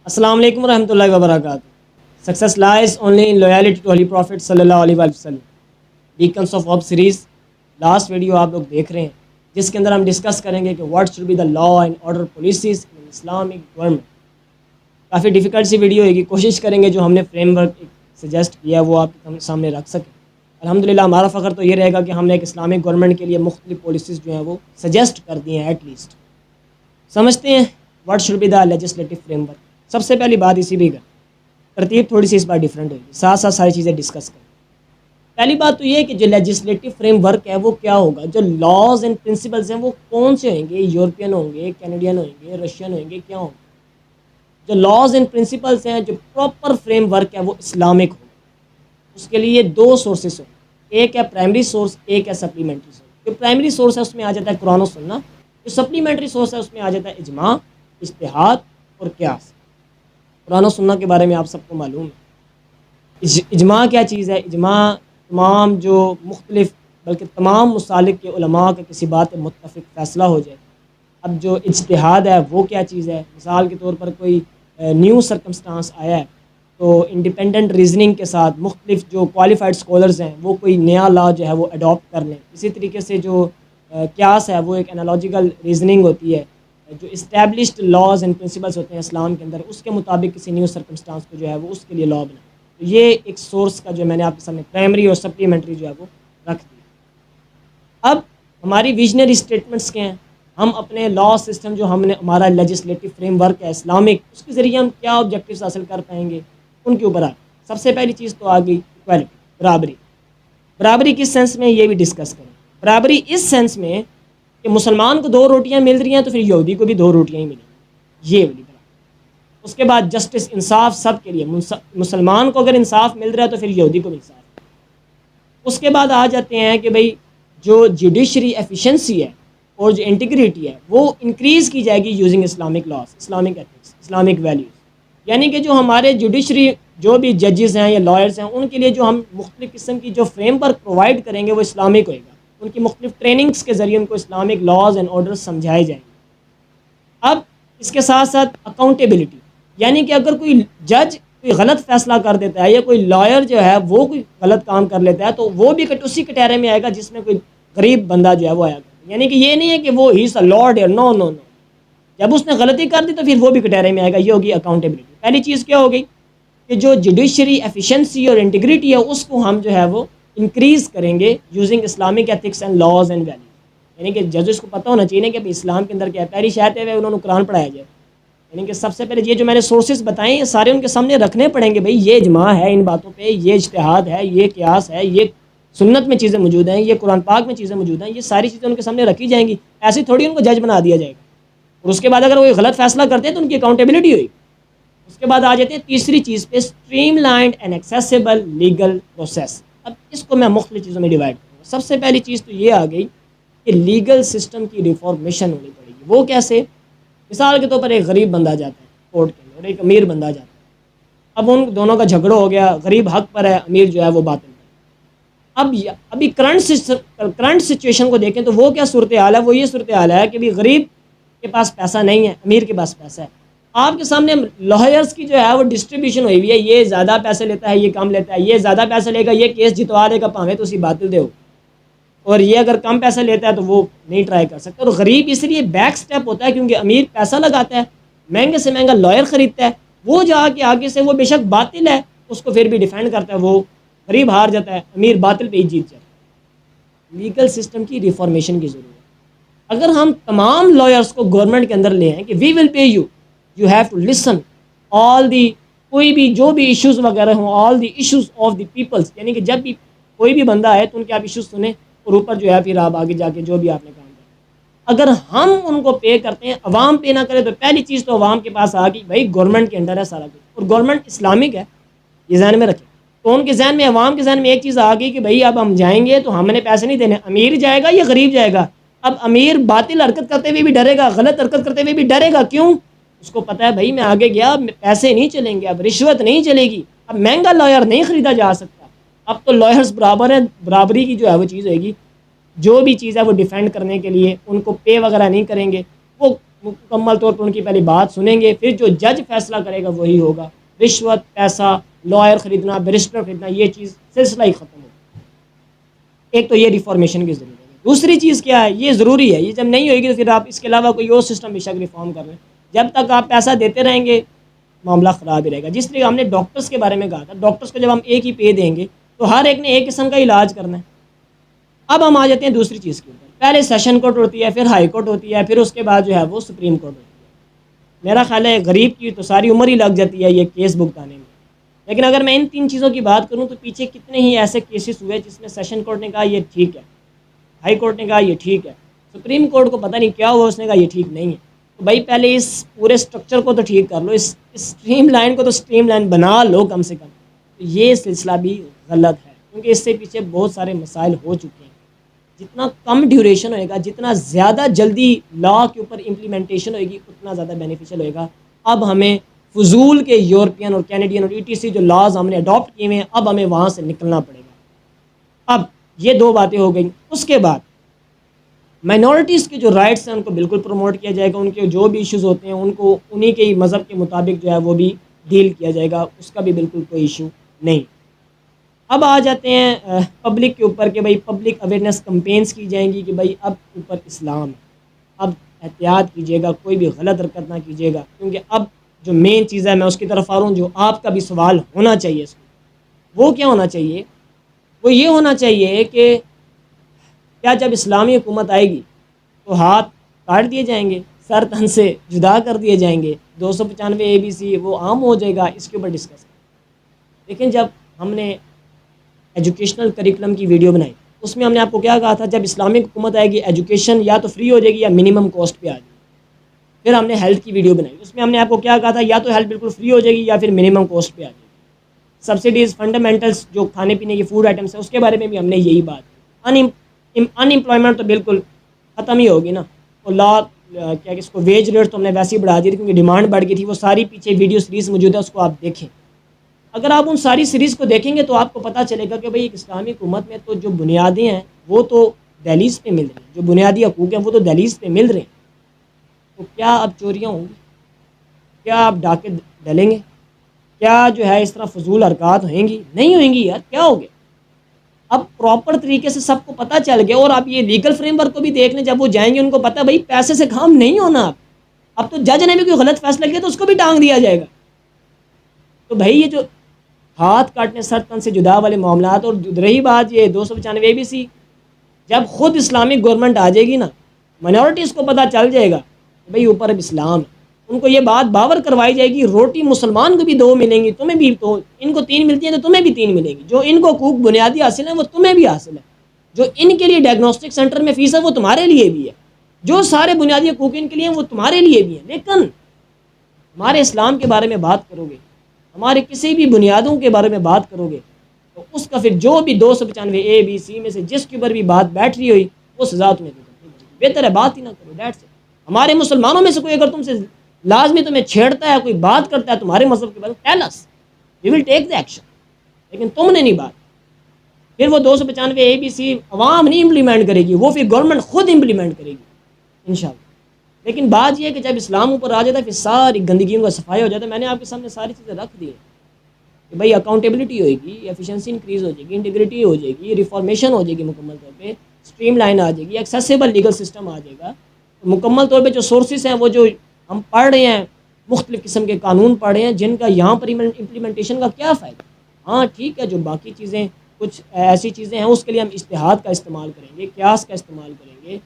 السلام علیکم ورحمۃ اللہ وبرکاتہ. Success lies only in loyalty to holy prophet صلی اللہ علیہ وآلہ وسلم. Beacons of hope series last video آپ لوگ دیکھ رہے ہیں جس کے اندر ہم ڈسکس کریں گے کہ what should be the law and order policies in Islamic government. کافی ڈیفیکلٹ سی ویڈیو ہوگی، کوشش کریں گے جو ہم نے فریم ورک سجیسٹ کیا ہے وہ آپ کے سامنے رکھ سکیں. الحمدللہ ہمارا فخر تو یہ رہے گا کہ ہم نے ایک اسلامک گورنمنٹ کے لیے مختلف پالیسیز جو ہیں وہ سجیسٹ کر دی ہیں. ایٹ لیسٹ سمجھتے ہیں what should be the legislative framework. سب سے پہلی بات اسی بھی ترتیب تھوڑی سی اس بار ڈفرینٹ ہوگی، ساتھ ساتھ ساری چیزیں ڈسکس کریں. پہلی بات تو یہ ہے کہ جو لیجسلیٹو فریم ورک ہے وہ کیا ہوگا، جو لاز اینڈ پرنسپلز ہیں وہ کون سے ہوئیں گے، یورپین ہوں گے، کینیڈین ہوئیں گے، رشین ہوئیں گے، کیا ہوں گے. جو لاز اینڈ پرنسپلز ہیں، جو پراپر فریم ورک ہے وہ اسلامک ہوگا. اس کے لیے دو سورسز ہوں، ایک ہے پرائمری سورس، ایک ہے سپلیمنٹری سورس. جو پرائمری سورس ہے اس میں آ جاتا ہے قرآن و سنہ، جو سپلیمنٹری سورس ہے اس میں آ جاتا ہے اجماع، اجتہاد اور قیاس. قرآن و سنہ کے بارے میں آپ سب کو معلوم ہے. اجماع کیا چیز ہے؟ اجماع تمام جو مختلف بلکہ تمام مسالک کے علماء کے کسی بات پہ متفق فیصلہ ہو جائے. اب جو اجتہاد ہے وہ کیا چیز ہے؟ مثال کے طور پر کوئی نیو سرکمسٹانس آیا ہے تو انڈیپینڈنٹ ریزننگ کے ساتھ مختلف جو کوالیفائڈ اسکالرز ہیں وہ کوئی نیا لا جو ہے وہ اڈاپٹ کر لیں. اسی طریقے سے جو قیاس ہے وہ ایک انالوجیکل ریزننگ ہوتی ہے، جو اسٹیبلشڈ لاز اینڈ پرنسپلس ہوتے ہیں اسلام کے اندر اس کے مطابق کسی نیو سرکمسٹانس کو جو ہے وہ اس کے لیے لا بنائے. تو یہ ایک سورس کا جو میں نے آپ کے سامنے پرائمری اور سپلیمنٹری جو ہے وہ رکھ دیا. اب ہماری ویژنری اسٹیٹمنٹس کیا ہیں؟ ہم اپنے لا سسٹم جو ہم نے ہمارا لیجسلیٹو فریم ورک ہے اسلامک، اس کے ذریعے ہم کیا آبجیکٹیوز حاصل کر پائیں گے ان کے اوپر سب سے پہلی چیز تو آ گئی ایکویلٹی، برابری. برابری کس سینس میں یہ بھی ڈسکس کریں. برابری اس سینس میں کہ مسلمان کو 2 روٹیاں مل رہی ہیں تو پھر یہودی کو بھی 2 روٹیاں ہی ملیں گی، یہ والی برابری. اس کے بعد جسٹس، انصاف سب کے لیے، مسلمان کو اگر انصاف مل رہا ہے تو پھر یہودی کو بھی انصاف. اس کے بعد آ جاتے ہیں کہ بھئی جو جوڈیشری ایفیشنسی ہے اور جو انٹیگریٹی ہے وہ انکریز کی جائے گی یوزنگ اسلامک لاس، اسلامک ایتھکس، اسلامک ویلیوز. یعنی کہ جو ہمارے جوڈیشری جو بھی ججز ہیں یا لائرز ہیں ان کے لیے جو ہم مختلف قسم کی جو فریم ورک پرووائڈ کریں گے وہ اسلامک ہوئے گا. ان کی مختلف ٹریننگز کے ذریعے ان کو اسلامک لاز اینڈ آرڈرز سمجھائے جائیں گے. اب اس کے ساتھ ساتھ اکاؤنٹیبلٹی، یعنی کہ اگر کوئی جج کوئی غلط فیصلہ کر دیتا ہے یا کوئی لائر جو ہے وہ کوئی غلط کام کر لیتا ہے تو وہ بھی اسی کٹہرے میں آئے گا جس میں کوئی غریب بندہ جو ہے وہ آیا کرتا ہے. یعنی کہ یہ نہیں ہے کہ وہ ہی از اے لارڈ ہے، نو نو نو. جب اس نے غلطی کر دی تو پھر وہ بھی کٹہرے میں آئے گا. یہ ہوگی اکاؤنٹیبلٹی. پہلی چیز کیا ہو گئی کہ جو جوڈیشری ایفیشنسی اور انٹیگریٹی ہے اس کو ہم جو ہے وہ انکریز کریں گے using Islamic ethics and laws and values. یعنی کہ ججز کو پتہ ہونا چاہیے کہ اسلام کے اندر کیا ہے. پہلی شاید ہے انہوں نے قرآن پڑھایا جائے. یعنی کہ سب سے پہلے یہ جو میں نے سورسز بتائیں یہ سارے ان کے سامنے رکھنے پڑیں گے. بھئی یہ اجماع ہے ان باتوں پہ، یہ اجتہاد ہے، یہ قیاس ہے، یہ سنت میں چیزیں موجود ہیں، یہ قرآن پاک میں چیزیں موجود ہیں. یہ ساری چیزیں ان کے سامنے رکھی جائیں گی. ایسی تھوڑی ان کو جج بنا دیا جائے گا. اور اس کے بعد اگر وہ غلط فیصلہ کرتے ہیں تو ان کی اکاؤنٹیبلٹی ہوئی. اس کے بعد آ جاتے ہیں تیسری چیز پہ، stream lined and accessible legal process. اب اس کو میں مختلف چیزوں میں ڈیوائڈ کروں گا. سب سے پہلی چیز تو یہ آ گئی کہ لیگل سسٹم کی ریفارمیشن ہونی پڑے گی. وہ کیسے؟ مثال کے طور پر ایک غریب بندہ جاتا ہے کورٹ کے اندر اور ایک امیر بندہ جاتا ہے. اب ان دونوں کا جھگڑا ہو گیا، غریب حق پر ہے، امیر جو ہے وہ باطل پر. اب ابھی کرنٹ سچویشن کو دیکھیں تو وہ کیا صورتحال ہے؟ وہ یہ صورتحال ہے کہ بھی غریب کے پاس پیسہ نہیں ہے، امیر کے پاس پیسہ ہے. آپ کے سامنے لائرز کی جو ہے وہ ڈسٹریبیوشن ہوئی ہوئی ہے. یہ زیادہ پیسے لیتا ہے، یہ کم لیتا ہے، یہ زیادہ پیسے لے گا یہ کیس جتوا دے گا پاویں تو اسی باطل دے ہو، اور یہ اگر کم پیسہ لیتا ہے تو وہ نہیں ٹرائی کر سکتا. اور غریب اس لیے بیک سٹیپ ہوتا ہے کیونکہ امیر پیسہ لگاتا ہے، مہنگے سے مہنگا لائر خریدتا ہے، وہ جا کے آگے سے وہ بے شک باطل ہے اس کو پھر بھی ڈیفینڈ کرتا ہے. وہ غریب ہار جاتا ہے، امیر باطل پہ ہی جیت جاتا ہے. لیگل سسٹم کی ریفارمیشن کی ضرورت ہے. اگر ہم تمام لائرس کو گورنمنٹ کے اندر لے آئیں کہ we will pay you, you have to listen all the, کوئی بھی جو بھی ایشوز وغیرہ ہوں، all the issues of the peoples. یعنی کہ جب بھی کوئی بھی بندہ ہے تو ان کے آپ ایشوز سنیں اور اوپر جو ہے پھر آپ آگے جا کے جو بھی آپ نے کام کریں. اگر ہم ان کو پے کرتے ہیں، عوام پے نہ کرے تو پہلی چیز تو عوام کے پاس آ گئی بھائی گورنمنٹ کے انڈر ہے سارا کچھ اور گورنمنٹ اسلامک ہے، یہ ذہن میں رکھیں. تو ان کے ذہن میں، عوام کے ذہن میں ایک چیز آ گئی کہ بھائی اب ہم جائیں گے تو ہم نے پیسے نہیں دینے، امیر جائے گا یا غریب جائے گا. اب امیر باطل حرکت کرتے ہوئے بھی ڈرے گا، غلط حرکت کرتے ہوئے بھی ڈرے گا. کیوں؟ اس کو پتہ ہے بھائی میں آگے گیا پیسے نہیں چلیں گے، اب رشوت نہیں چلے گی، اب مہنگا لائر نہیں خریدا جا سکتا. اب تو لائرز برابر ہیں. برابری کی جو ہے وہ چیز ہوئے گی، جو بھی چیز ہے وہ ڈیفینڈ کرنے کے لیے ان کو پے وغیرہ نہیں کریں گے. وہ مکمل طور پر ان کی پہلی بات سنیں گے، پھر جو جج فیصلہ کرے گا وہی ہوگا. رشوت، پیسہ، لائر خریدنا، بیرسٹر خریدنا، یہ چیز سلسلہ ہی ختم ہوگا. ایک تو یہ ریفارمیشن کی ضرورت ہے. دوسری چیز کیا ہے، یہ ضروری ہے، یہ جب نہیں ہوئے گی تو پھر آپ اس کے علاوہ کوئی اور سسٹم بے شک ریفارم کر رہے ہیں. جب تک آپ پیسہ دیتے رہیں گے معاملہ خراب ہی رہے گا. جس طریقے ہم نے ڈاکٹرس کے بارے میں کہا تھا، ڈاکٹرس کو جب ہم ایک ہی پے دیں گے تو ہر ایک نے ایک قسم کا علاج کرنا ہے. اب ہم آ جاتے ہیں دوسری چیز کے اوپر. پہلے سیشن کورٹ ہوتی ہے، پھر ہائی کورٹ ہوتی ہے، پھر اس کے بعد جو ہے وہ سپریم کورٹ ہوتی ہے. میرا خیال ہے غریب کی تو ساری عمر ہی لگ جاتی ہے یہ کیس بھگتانے میں. لیکن اگر میں ان تین چیزوں کی بات کروں تو پیچھے کتنے ہی ایسے کیسز ہوئے جس میں سیشن کورٹ نے کہا یہ ٹھیک ہے، ہائی کورٹ نے کہا یہ ٹھیک ہے، سپریم کورٹ کو پتہ نہیں کیا ہوا، اس نے کہا یہ ٹھیک نہیں ہے. تو بھائی پہلے اس پورے سٹرکچر کو تو ٹھیک کر لو، اس اسٹریم لائن کو تو اسٹریم لائن بنا لو کم سے کم. تو یہ سلسلہ بھی غلط ہے کیونکہ اس سے پیچھے بہت سارے مسائل ہو چکے ہیں. جتنا کم ڈیوریشن ہوئے گا، جتنا زیادہ جلدی لا کے اوپر امپلیمنٹیشن ہوئے گی، اتنا زیادہ بینیفیشل ہوئے گا. اب ہمیں فضول کے یورپین اور کینیڈین اور ETC جو لاز ہم نے اڈاپٹ کیے ہیں، اب ہمیں وہاں سے نکلنا پڑے گا. اب یہ دو باتیں ہو گئیں. اس کے بعد مائنورٹیز کے جو رائٹس ہیں ان کو بالکل پروموٹ کیا جائے گا. ان کے جو بھی ایشوز ہوتے ہیں ان کو انہی کے ہی مذہب کے مطابق جو ہے وہ بھی ڈیل کیا جائے گا. اس کا بھی بالکل کوئی ایشو نہیں. اب آ جاتے ہیں پبلک کے اوپر کہ بھائی پبلک اویئرنیس کمپینس کی جائیں گی کہ بھائی اب اوپر اسلام ہے، اب احتیاط کیجیے گا، کوئی بھی غلط حرکت نہ کیجیے گا. کیونکہ اب جو مین چیز ہے میں اس کی طرف آ رہا ہوں، جو آپ کا بھی سوال ہونا چاہیے اس کو، وہ کیا ہونا چاہیے؟ وہ یہ ہونا چاہیے کہ کیا جب اسلامی حکومت آئے گی تو ہاتھ کاٹ دیے جائیں گے، سر تن سے جدا کر دیے جائیں گے، 295 ABC وہ عام ہو جائے گا؟ اس کے اوپر ڈسکس کریں. لیکن جب ہم نے ایجوکیشنل کریکلم کی ویڈیو بنائی اس میں ہم نے آپ کو کیا کہا تھا، جب اسلامک حکومت آئے گی ایجوکیشن یا تو فری ہو جائے گی یا منیمم کاسٹ پہ آ جائے گی. پھر ہم نے ہیلتھ کی ویڈیو بنائی، اس میں ہم نے آپ کو کیا کہا تھا، یا تو ہیلتھ بالکل فری ہو جائے گی یا پھر منیمم کاسٹ پہ آ جائے گی. سبسڈیز، فنڈامنٹلس جو کھانے پینے کی فوڈ آئٹمس ہیں اس کے بارے میں بھی ہم نے یہی بات کی. ان امپلائمنٹ تو بالکل ختم ہی ہوگی نا. اور کیا کہ اس کو ویج ریٹ تو ہم نے ویسے ہی بڑھا دی تھی کیونکہ ڈیمانڈ بڑھ گئی تھی. وہ ساری پیچھے ویڈیو سیریز موجود ہے، اس کو آپ دیکھیں. اگر آپ ان ساری سیریز کو دیکھیں گے تو آپ کو پتہ چلے گا کہ بھئی ایک اسلامی حکومت میں تو جو بنیادیں ہیں وہ تو دہلیز پہ مل رہی ہیں، جو بنیادی حقوق ہیں وہ تو دہلیز پہ مل رہے ہیں. تو کیا اب چوریاں ہوں گی؟ کیا اب ڈاکے ڈلیں گے؟ کیا جو ہے اس طرح فضول حرکات ہوئیں گی؟ نہیں ہوئیں گی یار. کیا ہو گیا؟ اب پراپر طریقے سے سب کو پتہ چل گیا. اور آپ یہ لیگل فریم ورک کو بھی دیکھ لیں، جب وہ جائیں گے ان کو پتہ بھائی پیسے سے کام نہیں ہونا. اب تو جج نے بھی کوئی غلط فیصلہ کیا تو اس کو بھی ٹانگ دیا جائے گا. تو بھائی یہ جو ہاتھ کاٹنے، سر تن سے جدا والے معاملات، اور رہی بات یہ 295 ABC، جب خود اسلامک گورنمنٹ آ جائے گی نا، مائنورٹیز کو پتہ چل جائے گا کہ بھئی اوپر اب اسلام ہے. ان کو یہ بات باور کروائی جائے گی، روٹی مسلمان کو بھی 2 ملیں گی، تمہیں بھی تو، ان کو 3 ملتی ہیں تو تمہیں بھی 3 ملیں گی. جو ان کو حقوق بنیادی حاصل ہیں وہ تمہیں بھی حاصل ہے. جو ان کے لیے ڈائگنوسٹک سینٹر میں فیس ہے وہ تمہارے لیے بھی ہے. جو سارے بنیادی حقوق ان کے لیے ہیں وہ تمہارے لیے بھی ہیں. لیکن ہمارے اسلام کے بارے میں بات کرو گے، ہمارے کسی بھی بنیادوں کے بارے میں بات کرو گے تو اس کا پھر جو بھی 295 ABC میں سے جس کے اوپر بھی بات بیٹھ رہی ہوئی وہ سزا تمہیں دے. بہتر ہے بات ہی نہ کرو. ڈیٹ سے ہمارے مسلمانوں میں سے کوئی اگر تم سے لازمی تمہیں چھیڑتا ہے، کوئی بات کرتا ہے تمہارے مذہب کے بارے میں، tell us, we will take the action. لیکن تم نے نہیں بات. پھر وہ 295 ABC عوام نہیں امپلیمنٹ کرے گی، وہ پھر گورنمنٹ خود امپلیمنٹ کرے گی انشاءاللہ. لیکن بات یہ ہے کہ جب اسلام اوپر آ جاتا ہے پھر ساری گندگیوں کا صفائی ہو جاتا ہے. میں نے آپ کے سامنے ساری چیزیں رکھ دی ہیں کہ بھائی اکاؤنٹیبلٹی ہوئے گی، ایفیشنسی انکریز ہو جائے گی، انٹیگریٹی ہو جائے گی، ریفارمیشن ہو جائے گی مکمل طور پہ، اسٹریم لائن آ جائے گی، ایکسیسیبل لیگل سسٹم آ جائے گا. مکمل طور پہ جو سورسز ہیں وہ جو ہم پڑھ رہے ہیں، مختلف قسم کے قانون پڑھ رہے ہیں جن کا یہاں پر امپلیمنٹیشن کا کیا فائدہ. ہاں ٹھیک ہے، جو باقی چیزیں کچھ ایسی چیزیں ہیں اس کے لیے ہم اجتہاد کا استعمال کریں گے، قیاس کا استعمال کریں گے،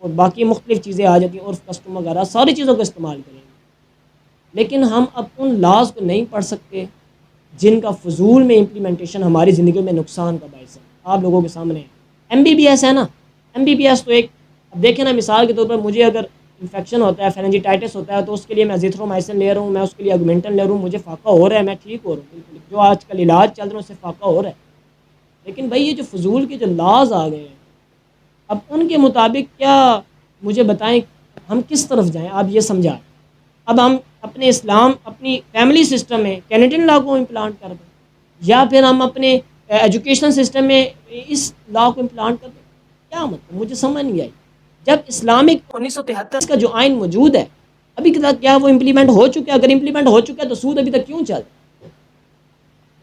اور باقی مختلف چیزیں آ جاتی ہیں اور کسٹم وغیرہ ساری چیزوں کا استعمال کریں گے. لیکن ہم اب ان لاز کو نہیں پڑھ سکتے جن کا فضول میں امپلیمنٹیشن ہماری زندگیوں میں نقصان کا باعث ہے. آپ لوگوں کے سامنے MBBS ہے نا. MBBS تو ایک، اب دیکھیں نا مثال کے طور پر مجھے اگر انفیکشن ہوتا ہے، فیننجیٹائٹس ہوتا ہے، تو اس کے لیے میں زیتھرومائسن لے رہا ہوں، میں اس کے لیے آگمنٹن لے رہا ہوں، مجھے فاقہ ہو رہا ہے، میں ٹھیک ہو رہا ہوں. بالکل جو آج کل علاج چل رہا ہے اس سے فاقہ ہو رہا ہے. لیکن بھائی یہ جو فضول کے جو لاز آ گئے ہیں اب ان کے مطابق کیا، مجھے بتائیں ہم کس طرف جائیں؟ آپ یہ سمجھائیں. اب ہم اپنے اسلام، اپنی فیملی سسٹم میں کینیڈین لا کو امپلانٹ کر دیں، یا پھر ہم اپنے ایجوکیشن سسٹم میں اس لا کو امپلانٹ کر دیں. کیا مطلب؟ مجھے سمجھ نہیں آئی. جب اسلامک 1973 کا جو آئین موجود ہے ابھی کیا وہ امپلیمنٹ ہو چکا ہے؟ اگر امپلیمنٹ ہو چکا ہے تو سود ابھی تک کیوں چل؟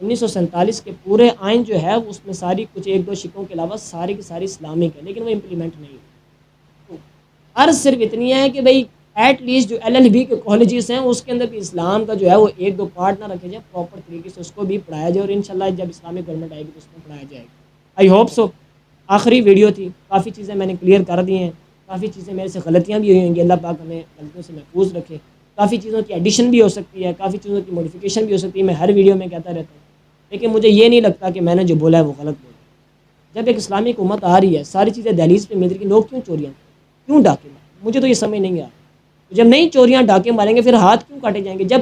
1947 کے پورے آئین جو ہے اس میں ساری کچھ ایک دو شکوں کے علاوہ ساری کی ساری اسلامک ہے، لیکن وہ امپلیمنٹ نہیں ہے۔ عرض صرف اتنی ہے کہ بھئی ایٹ لیسٹ جو LLB کے کالجز ہیں اس کے اندر بھی اسلام کا جو ہے وہ ایک دو پارٹ نہ رکھے جائیں، پراپر طریقے سے اس کو بھی پڑھایا جائے، اور انشاءاللہ جب اسلامک گورنمنٹ آئے گی تو اس میں پڑھایا جائے گا۔ I hope so. آخری ویڈیو تھی، کافی چیزیں میں نے کلیئر کر دی ہیں، کافی چیزیں میرے سے غلطیاں بھی ہوئی ہوں گی، اللہ پاک ہمیں غلطیوں سے محفوظ رکھے۔ کافی چیزوں کی ایڈیشن بھی ہو سکتی ہے، کافی چیزوں کی موڈیفیکیشن بھی ہو سکتی ہے، میں ہر ویڈیو میں کہتا رہتا ہوں، لیکن مجھے یہ نہیں لگتا کہ میں نے جو بولا ہے وہ غلط بولا۔ جب ایک اسلامی حکومت آ رہی ہے، ساری چیزیں دہلیز پہ مل رہی ہیں، لوگ کیوں چوریاں کریں؟ کیوں ڈاکے ماریں؟ مجھے تو یہ سمجھ نہیں آ رہا۔ جب نہیں چوریاں ڈاکے ماریں گے پھر ہاتھ کیوں کاٹے جائیں گے؟ جب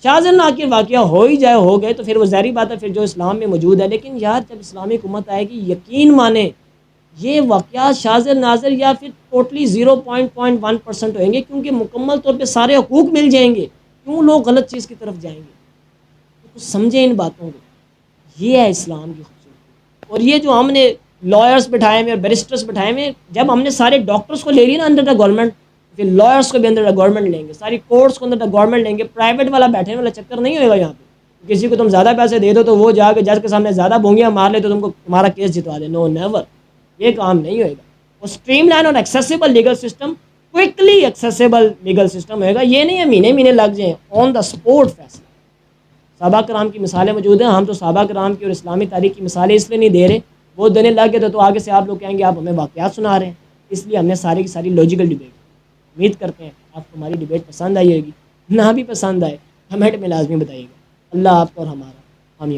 شاہزناہ کے واقعہ ہو ہی جائے ہو گئے تو پھر وہ ظاہری بات ہے پھر جو اسلام میں موجود ہے، لیکن یار جب اسلامی حکومت آئے گی یقین مانیں یہ واقعات شاذ ناظر یا پھر ٹوٹلی 0.1% ہوئیں گے، کیونکہ مکمل طور پہ سارے حقوق مل جائیں گے۔ کیوں لوگ غلط چیز کی طرف جائیں گے؟ تو سمجھیں ان باتوں کو، یہ ہے اسلام کی خوبصورتی۔ اور یہ جو ہم نے لائرس بٹھائے ہوئے اور بیرسٹرس بٹھائے ہوئے، جب ہم نے سارے ڈاکٹرس کو لے لیا نا انڈر دا گورنمنٹ، پھر لائرس کو بھی انڈر دا گورنمنٹ لیں گے، ساری کورٹس کو انڈر دا گورنمنٹ لیں گے۔ پرائیویٹ والا بیٹھنے والا چکر نہیں ہوئے گا یہاں پہ، کسی کو تم زیادہ پیسے دے دو تو وہ جا کے جج کے سامنے زیادہ بونگیاں مار لے تو تم کو تمہارا کیس جتوا دے۔ نو نیور، یہ کام نہیں ہوئے گا۔ اور اسٹریم لائن اور accessible legal system, quickly accessible legal system ہوئے گا، یہ نہیں ہے مہینے لگ جائیں، آن دا اسپورٹ فیصلہ۔ صحابہ کرام کی مثالیں موجود ہیں، ہم تو صحابہ کرام کی اور اسلامی تاریخ کی مثالیں اس لیے نہیں دے رہے، وہ دینے لگ گئے تو آگے سے آپ لوگ کہیں گے آپ ہمیں واقعات سنا رہے ہیں، اس لیے ہم نے ساری کی ساری لاجیکل ڈبیٹ۔ امید کرتے ہیں آپ کو ہماری ڈبیٹ پسند آئی ہوگی، نہ بھی پسند آئے کمنٹ میں لازمی بتائیے گا۔ اللہ آپ کو اور ہمارا حامی